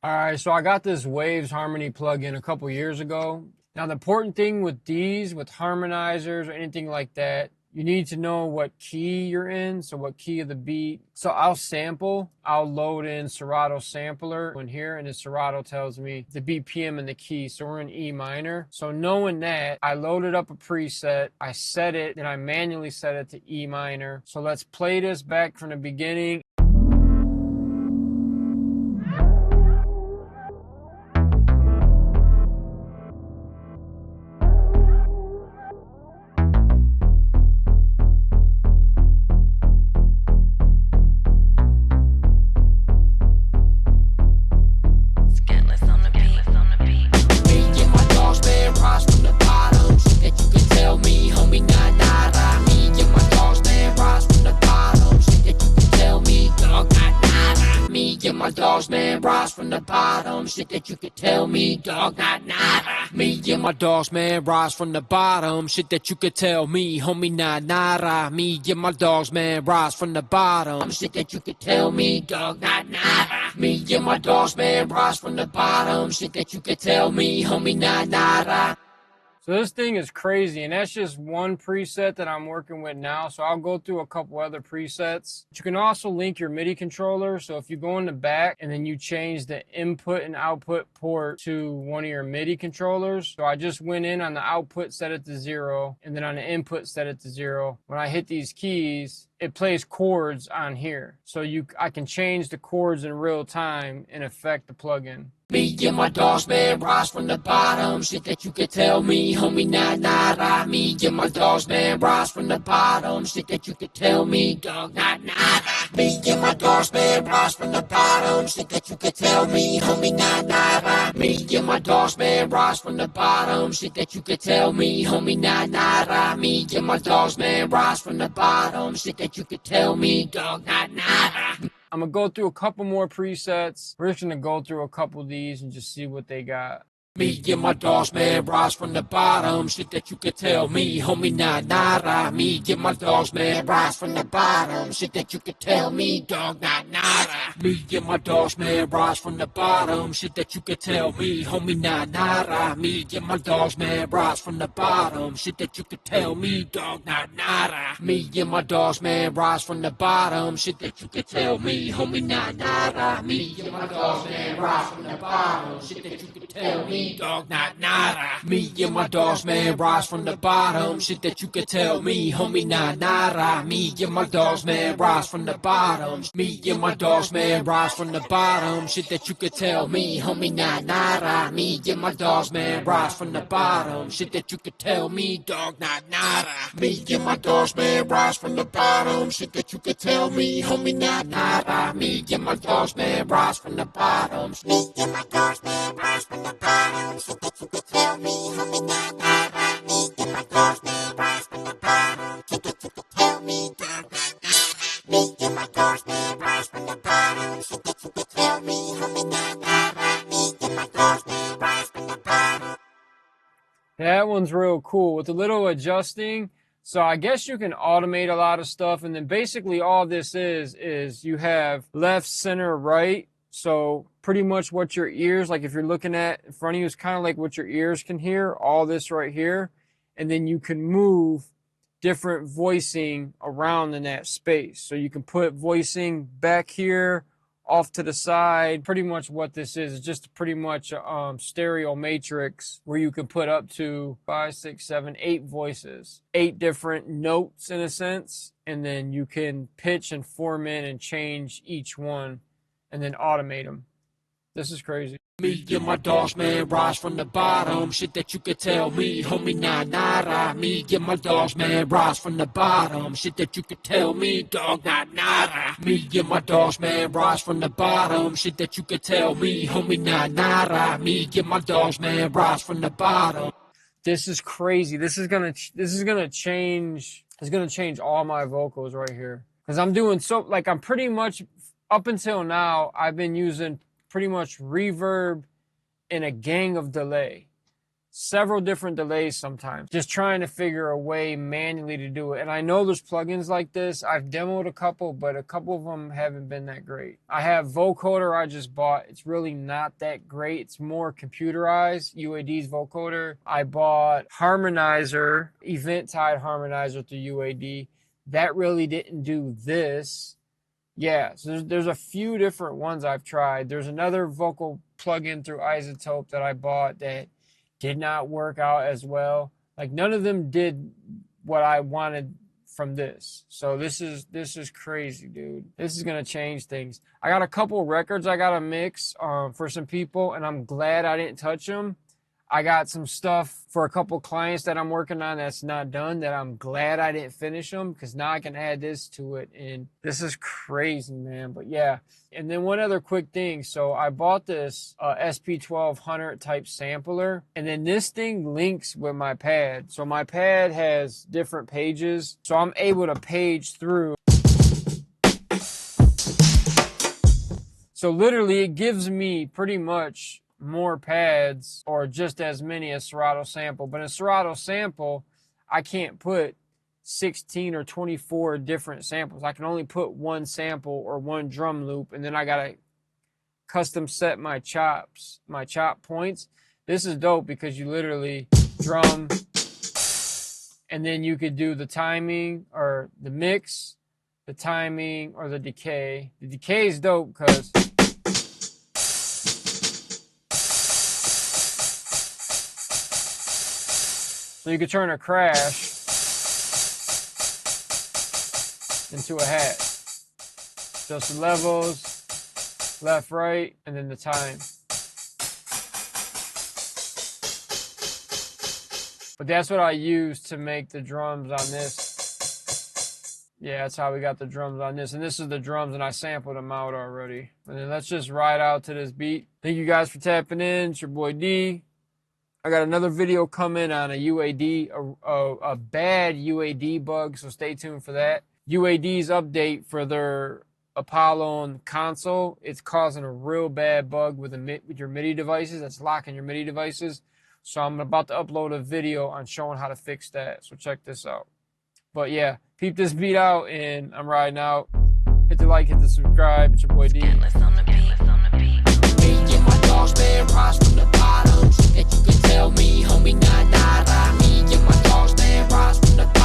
All right, so I got this Waves Harmony plugin a couple years ago. Now, the important thing with these, with harmonizers or anything like that, you need to know what key you're in, so what key of the beat. So I'll load in Serato sampler in here, and the Serato tells me the BPM and the key. So we're in E minor. So knowing that, I loaded up a preset, I set it, and I manually set it to E minor. So let's play this back from the beginning. My dogs, man, rise from the bottom. Shit that you could tell me, dog, not nada. Me and my dogs, man, rise from the bottom. Shit that you could tell me, homie, not nada. Me and my dogs, man, rise from the bottom. Shit that you could tell me, dog, not nada. Me and my dogs, man, rise from the bottom. Shit that you could tell me, homie, not nada. So this thing is crazy, and that's just one preset that I'm working with now. So I'll go through a couple other presets. You can also link your MIDI controller. So if you go in the back and then you change the input and output port to one of your MIDI controllers. So I just went in on the output, set it to 0, and then on the input, set it to 0. When I hit these keys, it plays chords on here. So I can change the chords in real time and affect the plugin. Me and my dogs, man, rise from the bottom. Shit that you could tell me, homie, not nada. Me and my dogs, man, rise from the bottom. Shit that you could tell me, dog, not nada. Me and my dogs, man, rise from the bottom. Shit that you could tell me, homie, not nada. Me and my dogs, man, rise from the bottom. Shit that you could tell me, homie, not nada. Me and my dogs, man, rise from the bottom. Shit that you could tell me, dog, not nada. I'm going to go through a couple more presets. We're just going to go through a couple of these and just see what they got. Me and my dogs, man, rise from the bottom. Shit that you could tell me, homie, not nada. Me and my dogs, man, rise from the bottom. Shit that you could tell me, dog, not nada. Me and my dogs, man, rise from the bottom. Shit that you could tell me, homie, not nada. Me and my dogs, man, rise from the bottom. Shit that you could tell me, dog, not nada. Me and my dogs, man, rise from the bottom. Shit that you could tell me, homie, not nada. Me and my dogs, man, rise from the bottom. Shit that you could tell me, dog, not nada. Me and my dogs, man, rise from the bottom. Shit that you could tell me, homie, not nada. Me and my dogs, man, rise from the bottom. Me and my dogs, man, rise from the bottom. Shit that you could tell me, homie, not nada. Me and my dogs, man, rise from the bottom. Shit that you could tell me, dog, not nada. Me and my dogs, man, rise from the bottom. Shit that you could tell me, homie, not nada. Me and my dogs, man, rise from the bottom. Me and my dogs, man, rise from the bottom. Shit that you could tell me, homie, not nada. Me and my dogs, man, rise from the bottom. Shit that you could tell me, dog, not nada. Me and my dogs, man, rise from the bottom. Shit that you could tell me, homie, not nada. Me and my dogs, man, rise from the bottom. That one's real cool with a little adjusting. So I guess you can automate a lot of stuff. And then basically all this is you have left, center, right. So pretty much what your ears, like if you're looking at in front of you, is kind of like what your ears can hear, all this right here. And then you can move different voicing around in that space. So you can put voicing back here, off to the side. Pretty much what this is just pretty much a stereo matrix where you can put up to 5, 6, 7, 8 voices, 8 different notes in a sense. And then you can pitch and form in and change each one and then automate them. This is crazy. Me and my dogs, man, rise from the bottom. Shit that you could tell me, homie, not nada. Me and my dogs, man, rise from the bottom. Shit that you could tell me, dog, not nada. Me and my dogs, man, rise from the bottom. Shit that you could tell me, homie, not nada. Me and my dogs, man, rise from the bottom. This is crazy. This is gonna change. It's gonna change all my vocals right here because I'm doing so like I'm pretty much up until now I've been using pretty much reverb and a gang of delay. several different delays sometimes, just trying to figure a way manually to do it. And I know there's plugins like this. I've demoed a couple, but a couple of them haven't been that great. I have vocoder I just bought. It's really not that great. It's more computerized. UAD's vocoder. I bought harmonizer, event tied harmonizer through UAD. That really didn't do this. Yeah, so there's a few different ones I've tried. There's another vocal plugin through Isotope that I bought that did not work out as well. Like none of them did what I wanted from this. So this is crazy, dude. This is gonna change things. I got a couple records I gotta mix for some people, and I'm glad I didn't touch them. I got some stuff for a couple clients that I'm working on that's not done, that I'm glad I didn't finish them, because now I can add this to it, and this is crazy, man. But yeah, and then one other quick thing. So I bought this SP1200 type sampler, and then this thing links with my pad. So my pad has different pages, so I'm able to page through. So literally it gives me pretty much more pads, or just as many as Serato Sample. But in Serato Sample, I can't put 16 or 24 different samples. I can only put one sample or one drum loop, and then I gotta custom set my chop points. This is dope because you literally drum, and then you could do the timing or the mix, the timing, or the decay. The decay is dope because so you could turn a crash into a hat. Just the levels, left, right, and then the time. But that's what I use to make the drums on this. Yeah, that's how we got the drums on this. And this is the drums, and I sampled them out already. And then let's just ride out to this beat. Thank you guys for tapping in. It's your boy D. I got another video coming on a UAD, a bad UAD bug, so stay tuned for that. UAD's update for their Apollo console, it's causing a real bad bug with your MIDI devices. That's locking your MIDI devices. So I'm about to upload a video on showing how to fix that. So check this out. But yeah, peep this beat out, and I'm riding out. Hit the like, hit the subscribe. It's your boy D. Me and my dogs, man, rise from the bottom. Shit that you can tell me, homie, nah, nah, nah. Me and my dogs, man, rise from the